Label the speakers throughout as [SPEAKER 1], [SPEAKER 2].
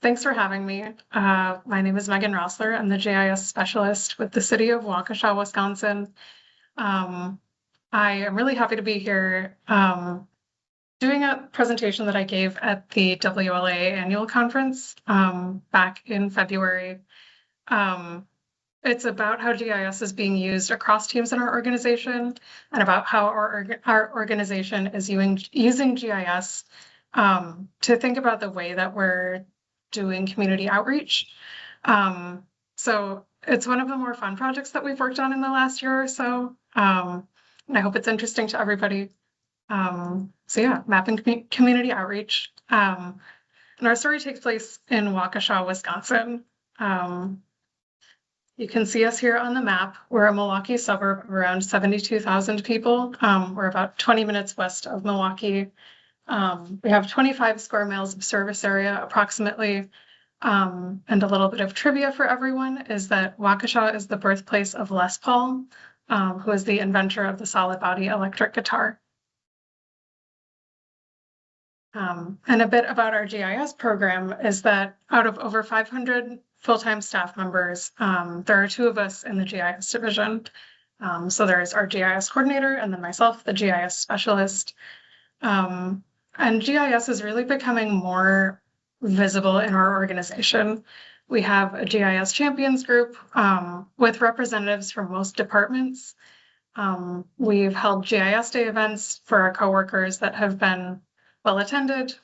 [SPEAKER 1] Thanks for having me. My name is Megan Roessler. I'm the GIS specialist with the city of Waukesha, Wisconsin. Um, I am really happy to be here doing a presentation that I gave at the WLA annual conference back in February. It's about how GIS is being used across teams in our organization and about how our organization is using GIS to think about the way that we're doing community outreach. So it's one of the more fun projects that we've worked on in the last year or so. And I hope it's interesting to everybody. So yeah, mapping community outreach. And our story takes place in Waukesha, Wisconsin. You can see us here on the map. We're a Milwaukee suburb of around 72,000 people. We're about 20 minutes west of Milwaukee. We have 25 square miles of service area approximately. And a little bit of trivia for everyone is that Waukesha is the birthplace of Les Paul, who is the inventor of the solid body electric guitar. And a bit about our GIS program is that out of over 500 full-time staff members, there are two of us in the GIS division. So there's our GIS coordinator and then myself, the GIS specialist. And GIS is really becoming more visible in our organization. We have a GIS champions group with representatives from most departments. We've held GIS day events for our coworkers that have been well attended.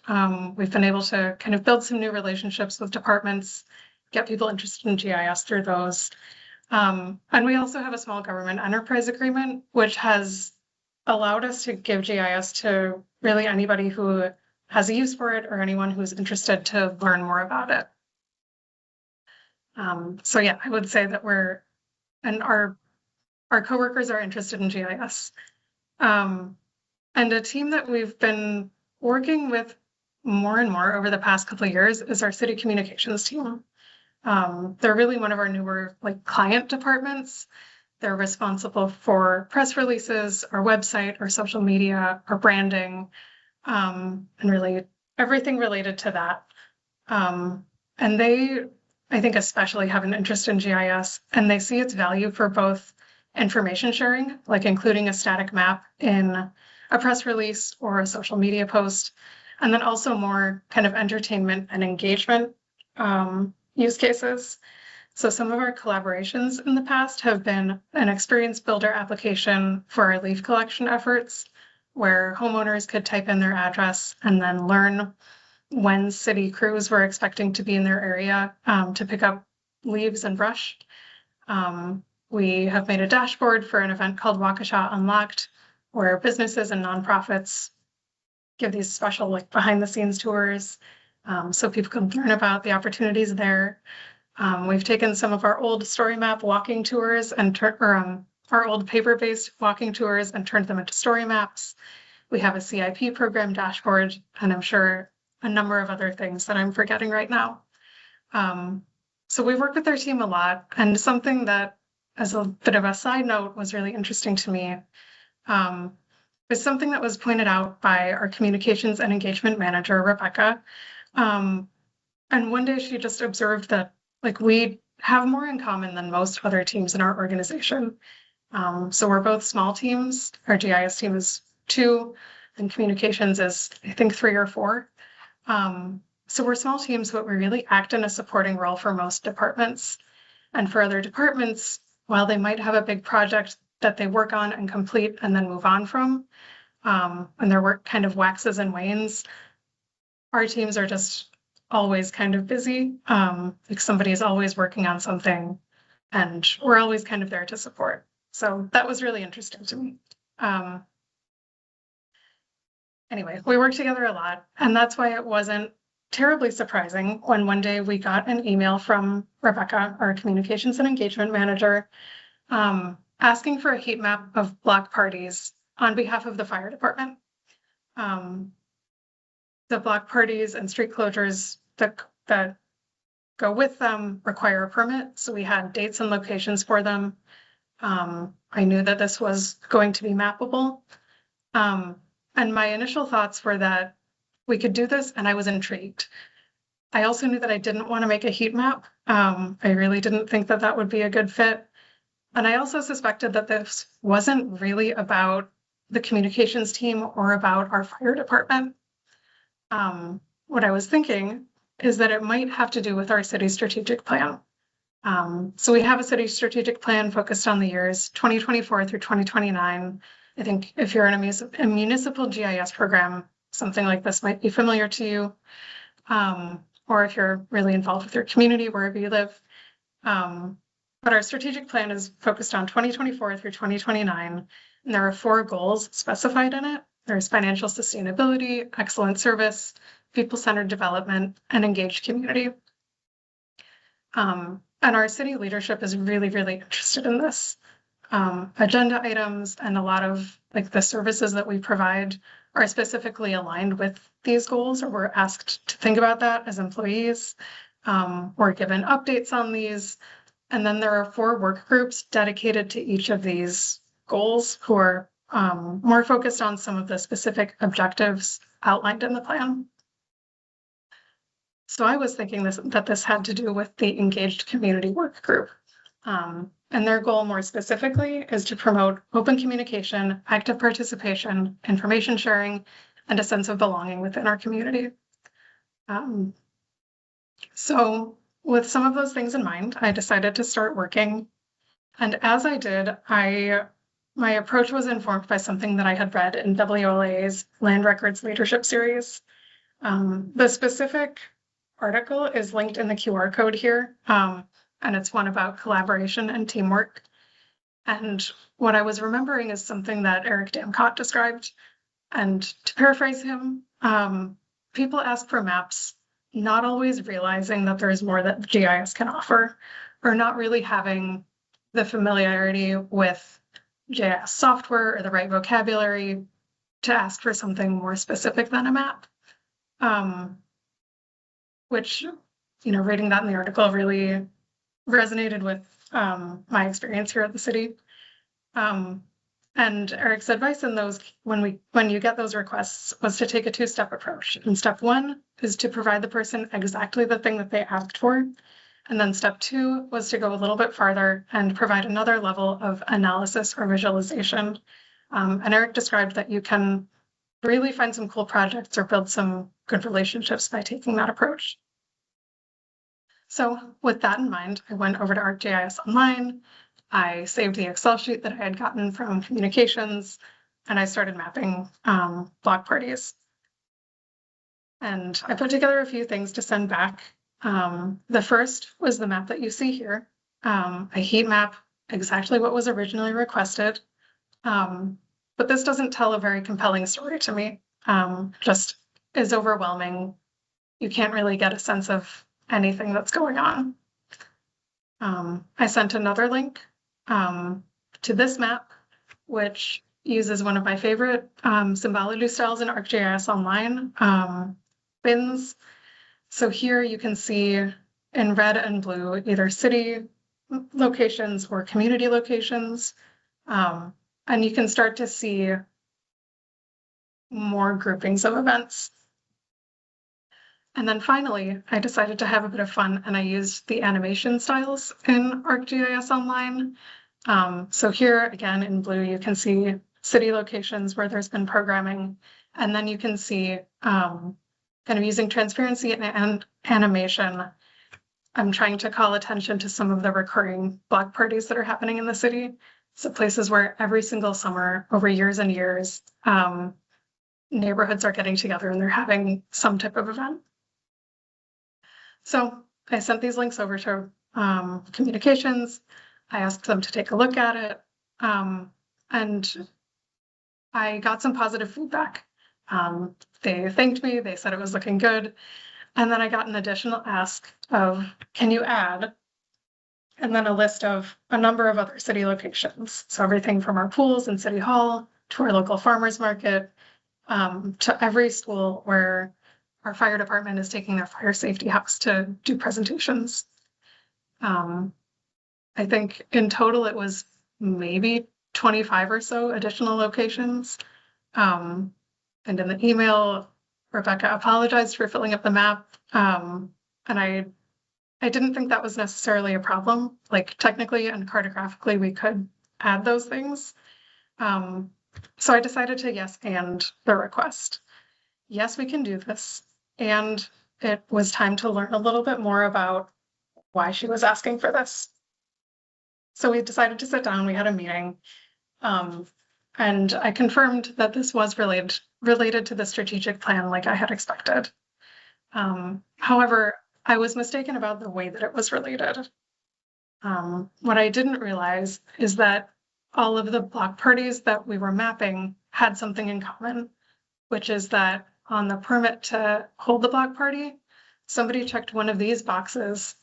[SPEAKER 1] We've been able to kind of build some new relationships with departments, get people interested in GIS through those. And we also have a small government enterprise agreement, which has allowed us to give GIS to really anybody who has a use for it or anyone who's interested to learn more about it. So yeah, I would say that our coworkers are interested in GIS. And a team that we've been working with more and more over the past couple of years is our city communications team. They're really one of our newer client departments. They're responsible for press releases, our website, our social media, our branding, and really everything related to that. And they, I think, especially have an interest in GIS, and they see its value for both information sharing, like including a static map in a press release or a social media post, and then also more kind of entertainment and engagement use cases. So some of our collaborations in the past have been an experience builder application for our leaf collection efforts, where homeowners could type in their address and then learn when city crews were expecting to be in their area to pick up leaves and brush. We have made a dashboard for an event called Waukesha Unlocked, where businesses and nonprofits give these special behind the scenes tours so people can learn about the opportunities there. We've taken some of our old story map walking tours and our old paper-based walking tours and turned them into story maps. We have a CIP program dashboard, and I'm sure a number of other things that I'm forgetting right now. So we work with our team a lot, and something that, as a bit of a side note, was really interesting to me is something that was pointed out by our communications and engagement manager, Rebecca. And one day she just observed that we have more in common than most other teams in our organization. So we're both small teams. Our GIS team is 2, and communications is, I think, 3 or 4. So we're small teams, but we really act in a supporting role for most departments. And for other departments, while they might have a big project that they work on and complete and then move on from, and their work kind of waxes and wanes, our teams are just always kind of busy. Somebody is always working on something, and we're always kind of there to support. So that was really interesting to me. Anyway, we work together a lot, and that's why it wasn't terribly surprising when one day we got an email from Rebecca, our communications and engagement manager, asking for a heat map of block parties on behalf of the fire department. The block parties and street closures that go with them require a permit, so we had dates and locations for them. I knew that this was going to be mappable. And my initial thoughts were that we could do this, and I was intrigued. I also knew that I didn't want to make a heat map. I really didn't think that that would be a good fit. And I also suspected that this wasn't really about the communications team or about our fire department. What I was thinking is that it might have to do with our city strategic plan. So we have a city strategic plan focused on the years 2024 through 2029. I think if you're in a municipal GIS program, something like this might be familiar to you, or if you're really involved with your community, wherever you live. But our strategic plan is focused on 2024 through 2029, and there are 4 goals specified in it. There's financial sustainability, excellent service, people-centered development, and engaged community. And our city leadership is really, really interested in this. Agenda items and a lot of like the services that we provide are specifically aligned with these goals, or we're asked to think about that as employees. We're given updates on these. And then there are 4 work groups dedicated to each of these goals who are more focused on some of the specific objectives outlined in the plan. So I was thinking that this had to do with the engaged community work group. And their goal more specifically is to promote open communication, active participation, information sharing, and a sense of belonging within our community. So with some of those things in mind, I decided to start working. And as I did, my approach was informed by something that I had read in WLA's Land Records Leadership Series. The specific article is linked in the QR code here, and it's one about collaboration and teamwork. And what I was remembering is something that Eric Damcott described. And to paraphrase him, people ask for maps, not always realizing that there's more that GIS can offer, or not really having the familiarity with GIS software or the right vocabulary to ask for something more specific than a map. Which, reading that in the article really resonated with my experience here at the city. And Eric's advice in those, when you get those requests, was to take a 2-step approach. And step 1 is to provide the person exactly the thing that they asked for. And then step 2 was to go a little bit farther and provide another level of analysis or visualization. And Eric described that you can really find some cool projects or build some good relationships by taking that approach. So with that in mind, I went over to ArcGIS Online. I saved the Excel sheet that I had gotten from communications, and I started mapping block parties. And I put together a few things to send back. The first was the map that you see here, a heat map, exactly what was originally requested. But this doesn't tell a very compelling story to me, just is overwhelming. You can't really get a sense of anything that's going on. I sent another link to this map, which uses one of my favorite Symbology styles in ArcGIS Online, bins. So here you can see in red and blue either city locations or community locations. And you can start to see more groupings of events. And then finally, I decided to have a bit of fun, and I used the animation styles in ArcGIS Online. So here, again, in blue, you can see city locations where there's been programming, and then you can see kind of using transparency and animation, I'm trying to call attention to some of the recurring block parties that are happening in the city. So places where every single summer, over years and years, neighborhoods are getting together and they're having some type of event. So I sent these links over to communications. I asked them to take a look at it. And I got some positive feedback. They thanked me. They said it was looking good. And then I got an additional ask of, can you add? And then a list of a number of other city locations. So everything from our pools in City Hall to our local farmers market, to every school where our fire department is taking their fire safety house to do presentations. I think in total it was maybe 25 or so additional locations. And in the email, Rebecca apologized for filling up the map. And I didn't think that was necessarily a problem. Like technically and cartographically, we could add those things. So I decided to yes and the request. Yes, we can do this. And it was time to learn a little bit more about why she was asking for this. So we decided to sit down, we had a meeting, and I confirmed that this was related to the strategic plan like I had expected. However, I was mistaken about the way that it was related. What I didn't realize is that all of the block parties that we were mapping had something in common, which is that on the permit to hold the block party, somebody checked one of these boxes,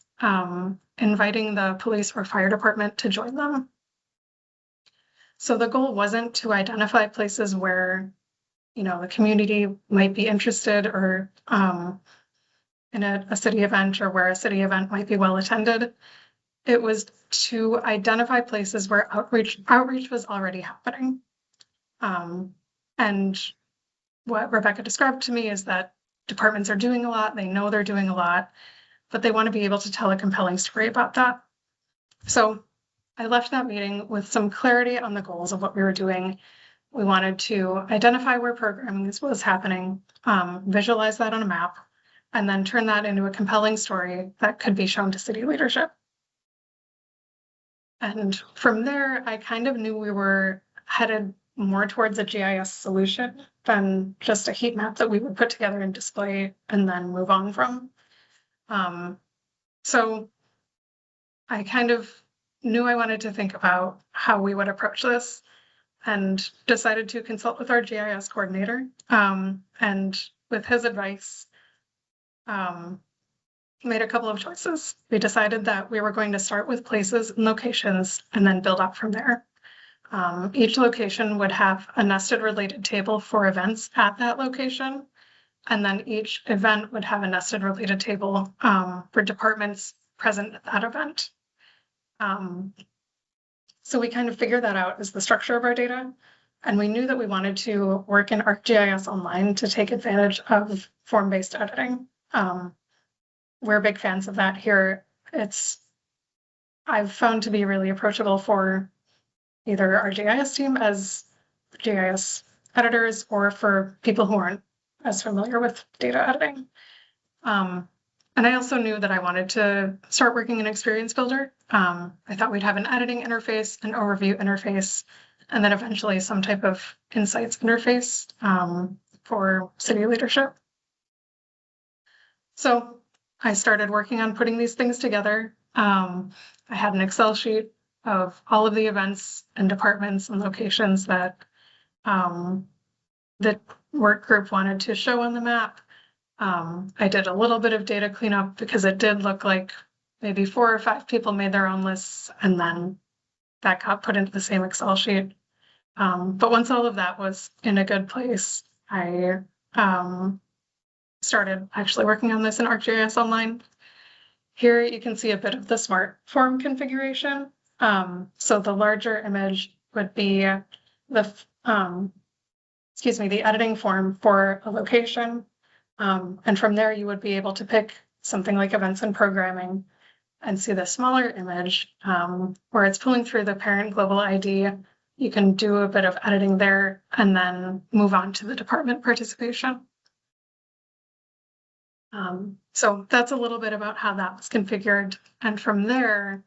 [SPEAKER 1] inviting the police or fire department to join them. So the goal wasn't to identify places where, the community might be interested or in a city event or where a city event might be well attended. It was to identify places where outreach was already happening. And what Rebecca described to me is that departments are doing a lot, they know they're doing a lot, but they want to be able to tell a compelling story about that. So I left that meeting with some clarity on the goals of what we were doing. We wanted to identify where programming was happening, visualize that on a map, and then turn that into a compelling story that could be shown to city leadership. And from there, I kind of knew we were headed more towards a GIS solution than just a heat map that we would put together and display and then move on from. So I kind of knew I wanted to think about how we would approach this and decided to consult with our GIS coordinator. And with his advice, made a couple of choices. We decided that we were going to start with places and locations and then build up from there. Each location would have a nested related table for events at that location. And then each event would have a nested related table for departments present at that event. So we kind of figured that out as the structure of our data. And we knew that we wanted to work in ArcGIS Online to take advantage of form-based editing. We're big fans of that here. I've found to be really approachable for either our GIS team as GIS editors or for people who aren't as familiar with data editing. And I also knew that I wanted to start working in Experience Builder. I thought we'd have an editing interface, an overview interface, and then eventually some type of insights interface for city leadership. So I started working on putting these things together. I had an Excel sheet of all of the events and departments and locations that the work group wanted to show on the map. I did a little bit of data cleanup because it did look like maybe 4 or 5 people made their own lists and then that got put into the same Excel sheet. But once all of that was in a good place, I started actually working on this in ArcGIS Online. Here you can see a bit of the smart form configuration. So the larger image would be the editing form for a location. And from there, you would be able to pick something like events and programming and see the smaller image where it's pulling through the parent global ID. You can do a bit of editing there and then move on to the department participation. So that's a little bit about how that was configured. And from there,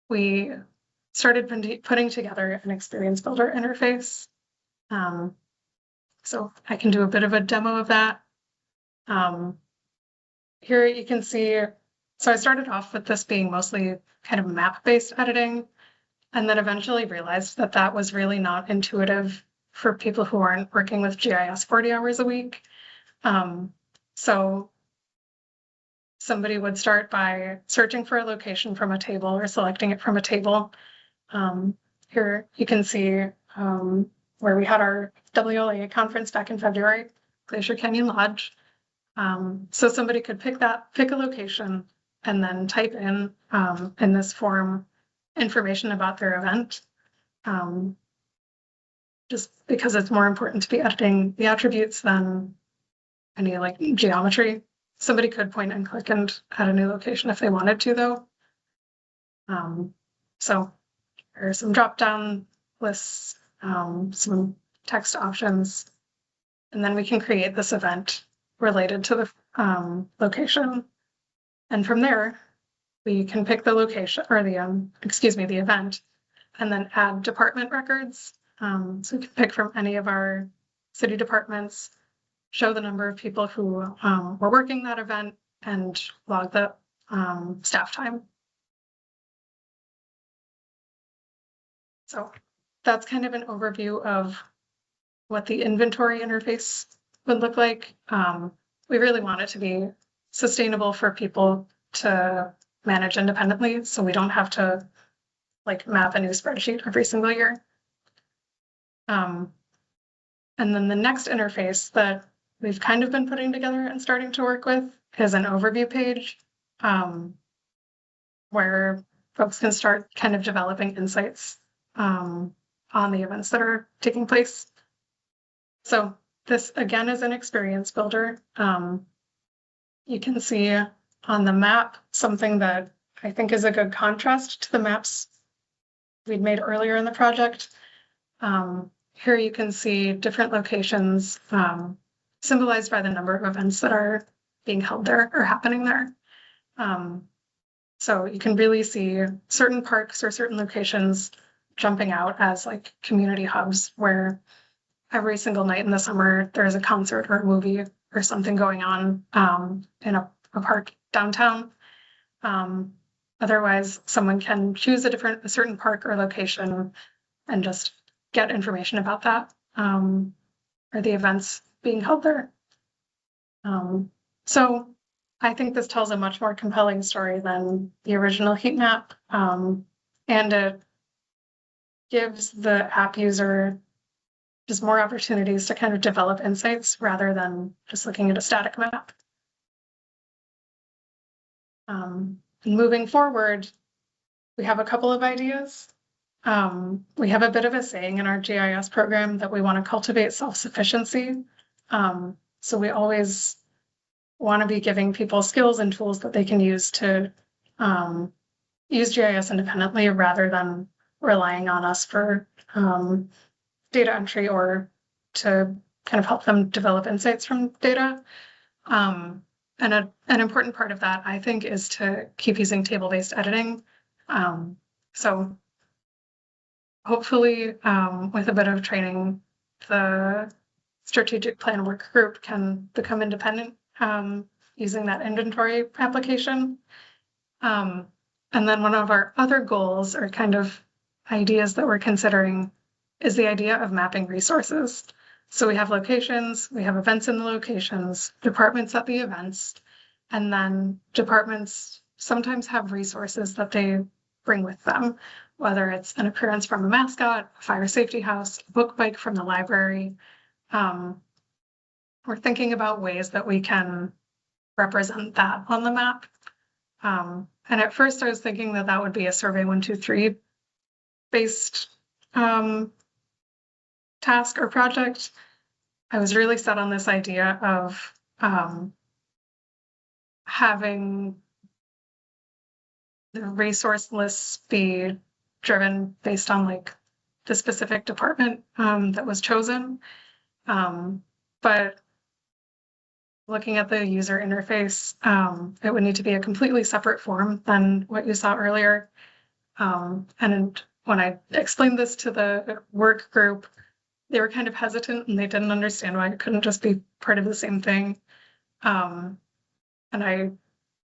[SPEAKER 1] we started putting together an Experience Builder interface. So I can do a bit of a demo of that. Here you can see, so I started off with this being mostly kind of map-based editing, and then eventually realized that that was really not intuitive for people who aren't working with GIS 40 hours a week. So somebody would start by searching for a location from a table or selecting it from a table. Here you can see where we had our WLA conference back in February, Glacier Canyon Lodge. So somebody could pick a location and then type in this form information about their event. Just because it's more important to be editing the attributes than any like geometry. Somebody could point and click and add a new location if they wanted to, though. So there are some drop-down lists, some text options, and then we can create this event related to the location. And from there, we can pick the location or the event, and then add department records. So we can pick from any of our city departments, show the number of people who were working that event, and log the staff time. So that's kind of an overview of what the inventory interface would look like. We really want it to be sustainable for people to manage independently, so we don't have to like map a new spreadsheet every single year. And then the next interface that we've kind of been putting together and starting to work with is an overview page, where folks can start kind of developing insights on the events that are taking place. So this again is an experience builder. You can see on the map something that I think is a good contrast to the maps we'd made earlier in the project. Here you can see different locations symbolized by the number of events that are being held there or happening there. So you can really see certain parks or certain locations jumping out as like community hubs where every single night in the summer there's a concert or a movie or something going on in a park downtown. Otherwise, someone can choose a certain park or location and just get information about that or the events being held there. So I think this tells a much more compelling story than the original heat map, and it gives the app user just more opportunities to kind of develop insights rather than just looking at a static map. And moving forward, we have a couple of ideas. We have a bit of a saying in our GIS program that we want to cultivate self-sufficiency. So we always want to be giving people skills and tools that they can use to use GIS independently rather than relying on us for data entry or to kind of help them develop insights from data. And an important part of that, I think, is to keep using table-based editing. So hopefully, with a bit of training, the strategic plan work group can become independent using that inventory application. And then one of our other goals or kind of ideas that we're considering is the idea of mapping resources. So we have locations, we have events in the locations, departments at the events, and then departments sometimes have resources that they bring with them, whether it's an appearance from a mascot, a fire safety house, a book bike from the library. We're thinking about ways that we can represent that on the map. And at first I was thinking that that would be a Survey 123 based task or project. I was really set on this idea of having the resource lists be driven based on like the specific department that was chosen. But looking at the user interface, it would need to be a completely separate form than what you saw earlier. And when I explained this to the work group, they were kind of hesitant and they didn't understand why it couldn't just be part of the same thing. And I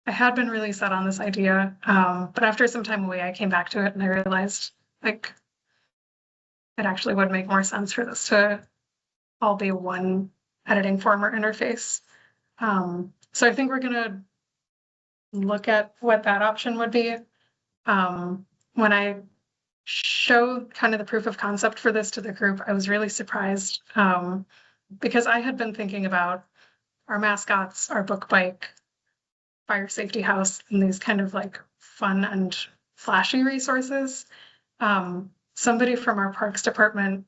[SPEAKER 1] had been really set on this idea, but after some time away, I came back to it and I realized like it actually would make more sense for this to all be one editing form or interface. So I think we're gonna look at what that option would be. When I showed kind of the proof of concept for this to the group, I was really surprised because I had been thinking about our mascots, our book bike, fire safety house, and these kind of like fun and flashy resources. Somebody from our parks department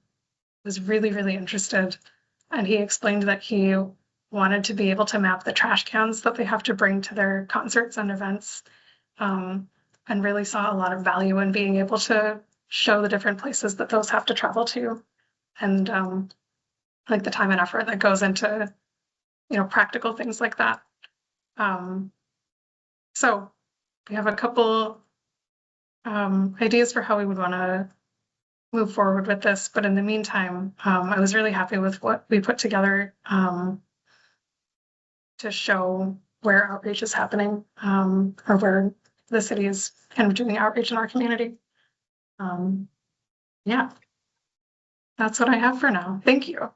[SPEAKER 1] was really, really interested, and he explained that he wanted to be able to map the trash cans that they have to bring to their concerts and events, and really saw a lot of value in being able to show the different places that those have to travel to, and like the time and effort that goes into, practical things like that. So we have a couple ideas for how we would want to move forward with this, but in the meantime, I was really happy with what we put together to show where outreach is happening, or where the city is kind of doing outreach in our community. Yeah, that's what I have for now. Thank you.